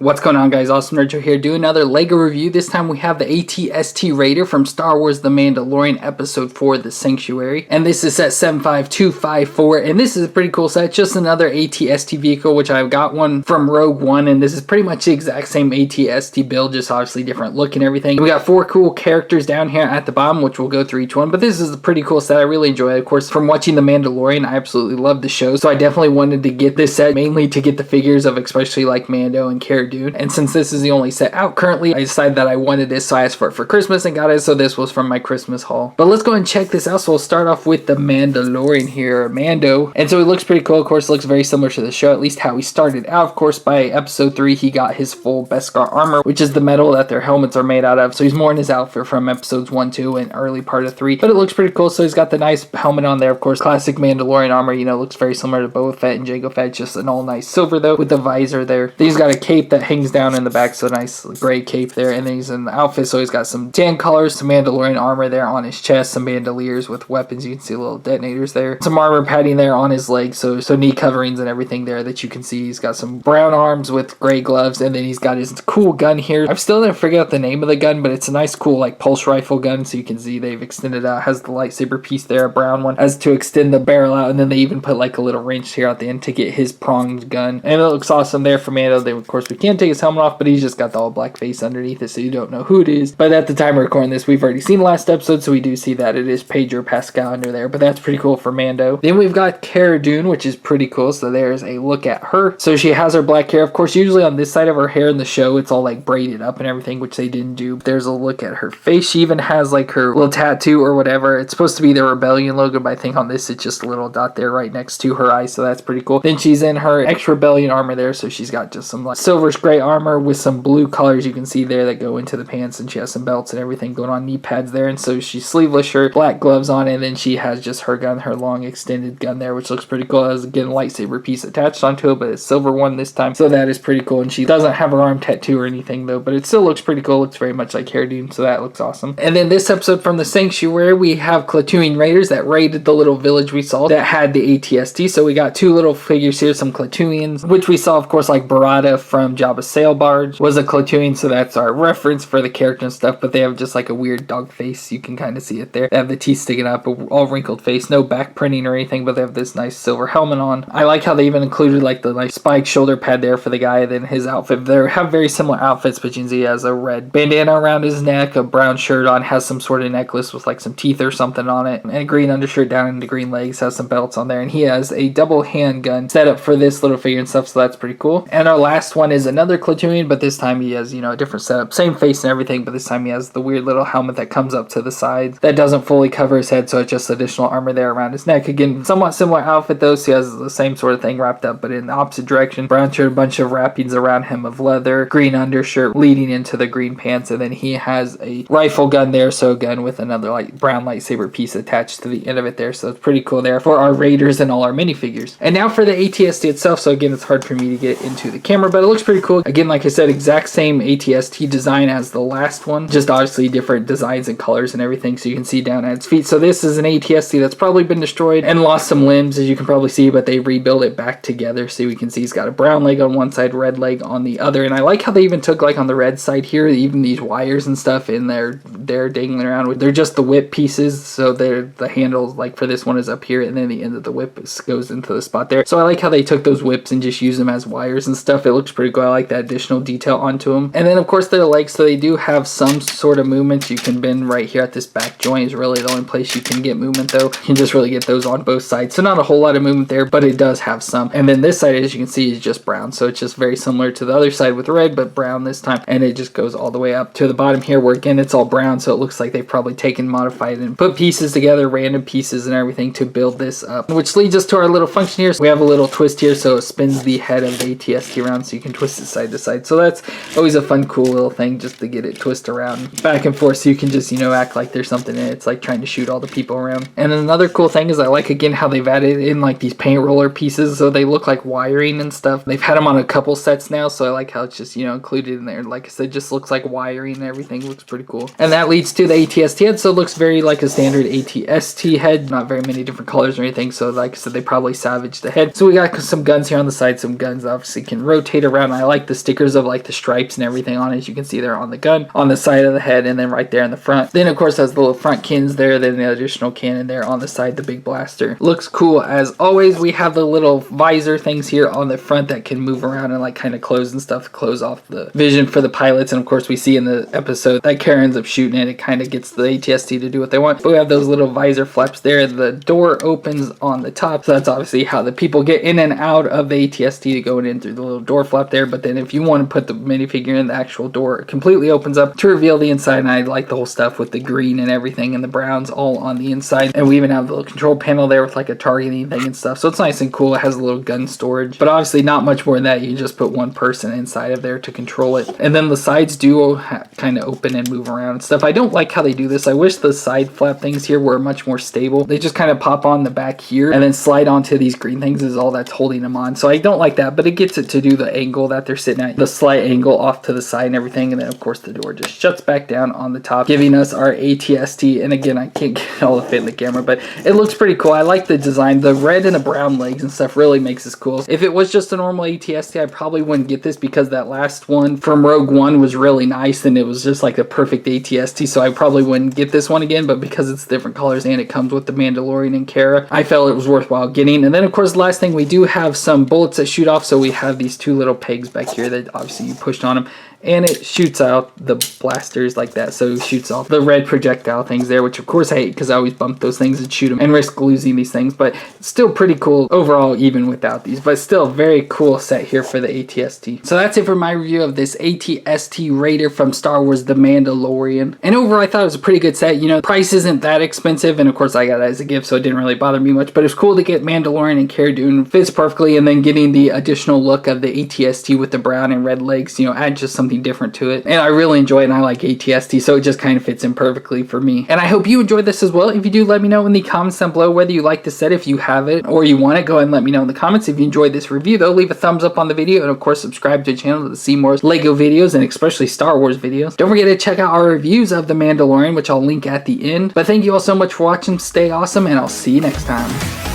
What's going on, guys? AwesomeRedZeo here doing another LEGO review. This time we have the AT-ST Raider from Star Wars The Mandalorian Episode 4 The Sanctuary. And this is set 75254, and this is a pretty cool set. Just another AT-ST vehicle, which I've got one from Rogue One, and this is pretty much the exact same AT-ST build, just obviously different look and everything. We got 4 cool characters down here at the bottom, which we'll go through each one, but this is a pretty cool set. I really enjoy it. Of course, from watching The Mandalorian, I absolutely love the show, so I definitely wanted to get this set, mainly to get the figures of especially like Mando and Cara Dune. And since this is the only set out currently, I decided that I wanted this, so I asked for it for Christmas and got it, so this was from my Christmas haul. But let's go and check this out. So we'll start off with the Mandalorian here, Mando. And so it looks pretty cool. Of course, it looks very similar to the show, at least how he started out. Of course, by episode 3, he got his full Beskar armor, which is the metal that their helmets are made out of. So he's more in his outfit from episodes 1, 2, and early part of 3. But it looks pretty cool. So he's got the nice helmet on there. Of course, classic Mandalorian armor, you know, looks very similar to Boba Fett and Jango Fett. Just an all nice silver, though, with the visor there. Then he's got a cape that hangs down in the back, so nice gray cape there. And then he's in the outfit, so he's got some tan colors, some Mandalorian armor there on his chest, some bandoliers with weapons. You can see little detonators there, some armor padding there on his legs, so knee coverings and everything there that you can see. He's got some brown arms with gray gloves, and then he's got his cool gun here. I'm still gonna figure out the name of the gun, but it's a nice cool like pulse rifle gun, so you can see they've extended out, has the lightsaber piece there, a brown one, as to extend the barrel out, and then they even put like a little wrench here at the end to get his pronged gun, and it looks awesome there for Mando. They, of course, we can't take his helmet off, but he's just got the all black face underneath it, so you don't know who it is. But at the time of recording this, we've already seen the last episode, so we do see that it is Pedro Pascal under there, but that's pretty cool for Mando. Then we've got Cara Dune, which is pretty cool, so there's a look at her. So she has her black hair. Of course, usually on this side of her hair in the show, it's all like braided up and everything, which they didn't do. But there's a look at her face. She even has like her little tattoo or whatever. It's supposed to be the Rebellion logo, but I think on this, it's just a little dot there right next to her eye, so that's pretty cool. Then she's in her ex-Rebellion armor there, so she's got just some like silverish gray armor with some blue colors you can see there that go into the pants, and she has some belts and everything going on, knee pads there, and so she's sleeveless shirt, black gloves on, and then she has just her gun, her long extended gun there, which looks pretty cool. It has again a lightsaber piece attached onto it, but it's silver one this time, so that is pretty cool. And she doesn't have her arm tattoo or anything though, but it still looks pretty cool. It looks very much like Cara Dune, so that looks awesome. And then this episode from the Sanctuary, we have Klatooinian raiders that raided the little village we saw that had the AT-ST. So we got 2 little figures here, some Klatooinians, which we saw, of course, like Barada from Jabba's sail barge was a Klatooinian, so that's our reference for the character and stuff. But they have just like a weird dog face. You can kind of see it there. They have the teeth sticking up, all wrinkled face, no back printing or anything, but they have this nice silver helmet on. I like how they even included like the nice spike shoulder pad there for the guy. Then his outfit, they have very similar outfits, but you can see he has a red bandana around his neck, a brown shirt on, has some sort of necklace with like some teeth or something on it, and a green undershirt down into green legs, has some belts on there, and he has a double handgun set up for this little figure and stuff, so that's pretty cool. And our last one is another Klatooinian, but this time he has, you know, a different setup, same face and everything, but this time he has the weird little helmet that comes up to the side that doesn't fully cover his head, so it's just additional armor there around his neck. Again, somewhat similar outfit though, so he has the same sort of thing wrapped up, but in the opposite direction. Brown shirt, a bunch of wrappings around him of leather, green undershirt leading into the green pants, and then he has a rifle gun there, so a gun with another like brown lightsaber piece attached to the end of it there, so it's pretty cool there for our raiders and all our minifigures. And now for the AT-ST itself, so again, it's hard for me to get into the camera, but it looks pretty cool. Again, like I said, exact same AT-ST design as the last one, just obviously different designs and colors and everything, so you can see down at its feet. So this is an AT-ST that's probably been destroyed and lost some limbs, as you can probably see, but they rebuilt it back together, so we can see he's got a brown leg on one side, red leg on the other. And I like how they even took like on the red side here, even these wires and stuff in there, they're dangling around with, they're just the whip pieces, so they're the handles like for this one is up here, and then the end of the whip goes into the spot there. So I like how they took those whips and just use them as wires and stuff. It looks pretty cool. I like that additional detail onto them. And then of course their legs, so they do have some sort of movement. You can bend right here at this back joint is really the only place you can get movement though. You can just really get those on both sides, so not a whole lot of movement there, but it does have some. And then this side, as you can see, is just brown, so it's just very similar to the other side with red, but brown this time. And it just goes all the way up to the bottom here, where again it's all brown, so it looks like they've probably taken, modified, and put pieces together, random pieces and everything to build this up, which leads us to our little function here. So we have a little twist here, so it spins the head of the AT-ST around, so you can twist it side to side. So that's always a fun, cool little thing, just to get it twist around back and forth, so you can just, you know, act like there's something in it. It's like trying to shoot all the people around. And then another cool thing is I like again how they've added in like these paint roller pieces, so they look like wiring and stuff. They've had them on a couple sets now, so I like how it's just, you know, included in there. Like I said, just looks like wiring and everything. Looks pretty cool. And that leads to the AT-ST head, so it looks very like a standard AT-ST head, not very many different colors or anything, so like I said, they probably salvaged the head. So we got some guns here on the side, some guns obviously can rotate around. I like the stickers of like the stripes and everything on it. As you can see there on the gun, on the side of the head, and then right there in the front. Then of course has the little front cannons there, then the additional cannon there on the side, the big blaster. Looks cool as always. We have the little visor things here on the front that can move around and like kind of close and stuff, close off the vision for the pilots. And of course we see in the episode that Cara ends up shooting it. It kind of gets the AT-ST to do what they want. But we have those little visor flaps there. The door opens on the top, so that's obviously how the people get in and out of the AT-ST, going in through the little door flap there. But then if you want to put the minifigure in, the actual door completely opens up to reveal the inside. And I like the whole stuff with the green and everything and the browns all on the inside. And we even have the little control panel there with like a targeting thing and stuff. So it's nice and cool. It has a little gun storage, but obviously not much more than that. You just put one person inside of there to control it. And then the sides do kind of open and move around and stuff. I don't like how they do this. I wish the side flap things here were much more stable. They just kind of pop on the back here and then slide onto these green things is all that's holding them on. So I don't like that, but it gets it to do the angle that they're sitting at, the slight angle off to the side and everything. And then of course the door just shuts back down on the top, giving us our AT-ST. And again, I can't get all the fit in the camera, but it looks pretty cool. I like the design. The red and the brown legs and stuff really makes this cool. If it was just a normal AT-ST, I probably wouldn't get this because that last one from Rogue One was really nice and it was just like the perfect AT-ST, so I probably wouldn't get this one again. But because it's different colors and it comes with the Mandalorian and Cara, I felt it was worthwhile getting. And then of course the last thing, we do have some bullets that shoot off. So we have these two little pegs back here that obviously you pushed on them, and it shoots out the blasters like that. So it shoots off the red projectile things there, which of course I hate because I always bump those things and shoot them and risk losing these things. But still pretty cool overall even without these, but still very cool set here for the AT-ST. So that's it for my review of this AT-ST Raider from Star Wars The Mandalorian. And overall I thought it was a pretty good set. You know, price isn't that expensive, and of course I got it as a gift, so it didn't really bother me much. But it's cool to get Mandalorian and Cara Dune, fits perfectly, and then getting the additional look of the AT-ST with the brown and red legs, you know, add just something different to it. And I really enjoy it, and I like AT-ST, so it just kind of fits in perfectly for me. And I hope you enjoyed this as well. If you do, let me know in the comments down below whether you like the set, if you have it or you want it. Go ahead and let me know in the comments. If you enjoyed this review though, leave a thumbs up on the video, and of course subscribe to the channel to see more Lego videos and especially Star Wars videos. Don't forget to check out our reviews of The Mandalorian, which I'll link at the end. But thank you all so much for watching. Stay awesome, and I'll see you next time.